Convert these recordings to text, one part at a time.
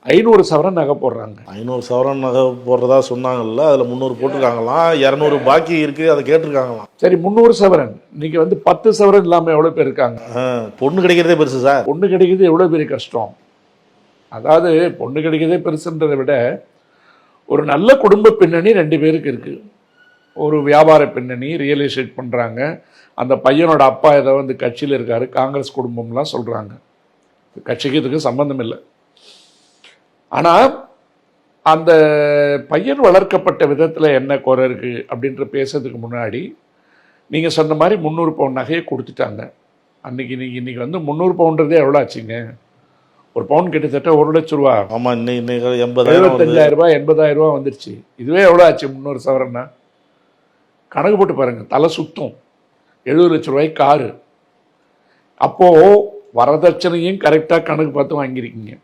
500 சவரன் நகை போடுறாங்க. 500 சவரன் நகை போடுறதா சொன்னாங்கல்ல, அதில் 300 போட்டிருக்காங்களாம், 200 பாக்கி இருக்குது, அதை கேட்டிருக்காங்களாம். சரி 300 சவரன், இன்னைக்கு வந்து 10 சவரன் இல்லாமல் எவ்வளோ பேர் இருக்காங்க? பொண்ணு கிடைக்கிறதே பெருசு சார். பொண்ணு கிடைக்கிறது எவ்வளோ பெரிய கஷ்டம். அதாவது பொண்ணு கிடைக்கிறதே பெருசுன்றதை விட ஒரு நல்ல குடும்ப பின்னணி 2 பேருக்கு இருக்குது. ஒரு வியாபார பின்னணி, ரியல் எஸ்டேட் பண்ணுறாங்க. அந்த பையனோட அப்பா ஏதோ வந்து கட்சியில் இருக்கார், காங்கிரஸ் குடும்பம்லாம் சொல்கிறாங்க. கட்சிக்கு இதுக்கு சம்பந்தம் இல்லை. ஆனால் அந்த பையன் வளர்க்கப்பட்ட விதத்தில் என்ன குறை இருக்குது அப்படின்ற பேசுறதுக்கு முன்னாடி நீங்கள் சொன்ன மாதிரி 300 பவுன் நகையை கொடுத்துட்டாங்க. இன்னைக்கு வந்து 300 பவுன்றதே எவ்வளோ ஆச்சுங்க? ஒரு பவுன் கிட்டத்தட்ட 1 லட்ச ரூபா. ஆமாம், இன்னைக்கு 75,000 ரூபா 80,000 ரூபா வந்துருச்சு. இதுவே எவ்வளோ ஆச்சு 300 சவரன்னா? கணக்கு போட்டு பாருங்கள், தலை சுத்தம். 70 லட்ச ரூபாய்க்கு காரு. அப்போது வரதட்சணையும் கரெக்டாக கணக்கு பார்த்து வாங்கியிருக்கீங்க.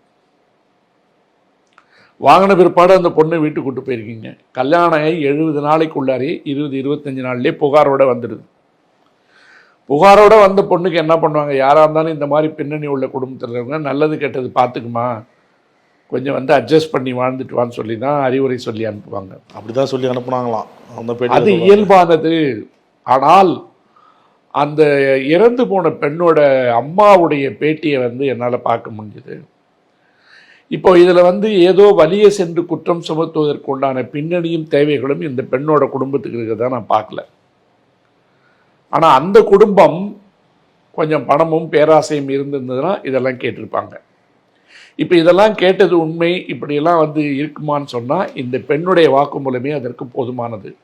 வாங்கின பிற்பாடு அந்த பொண்ணை வீட்டுக்கு கூட்டு போயிருக்கீங்க. கல்யாணம் 70 நாளைக்குள்ளாரே 20-25 நாள்லேயே புகாரோடு வந்துடுது. புகாரோடு வந்த பொண்ணுக்கு என்ன பண்ணுவாங்க? யாராக இருந்தாலும் இந்த மாதிரி பின்னணி உள்ள குடும்பத்தில் இருக்கவங்க நல்லது கெட்டது பார்த்துக்குமா, கொஞ்சம் வந்து அட்ஜஸ்ட் பண்ணி வாழ்ந்துட்டு வான்னு சொல்லி தான் அறிவுரை சொல்லி அனுப்புவாங்க. அப்படி தான் சொல்லி அனுப்புனாங்களாம். அது இயல்பானது. ஆனால் அந்த இறந்து போன பெண்ணோட அம்மாவுடைய பேட்டியை வந்து என்னால் பார்க்க முடிஞ்சுது. இப்போ இதில் வந்து ஏதோ வலிய சென்று குற்றம் சுமத்துவதற்கு உண்டான பின்னணியும் தேவைகளும் இந்த பெண்ணோட குடும்பத்துக்கு இருக்கிறதா நான் பார்க்கல. ஆனால் அந்த குடும்பம் கொஞ்சம் பணமும் பேராசையும் இருந்திருந்ததுன்னா இதெல்லாம் கேட்டிருப்பாங்க. இப்போ இதெல்லாம் கேட்டது உண்மை, இப்படியெல்லாம் வந்து இருக்குமான்னு சொன்னால் இந்த பெண்ணுடைய வாக்குமூலமே அதற்கு போதுமானது.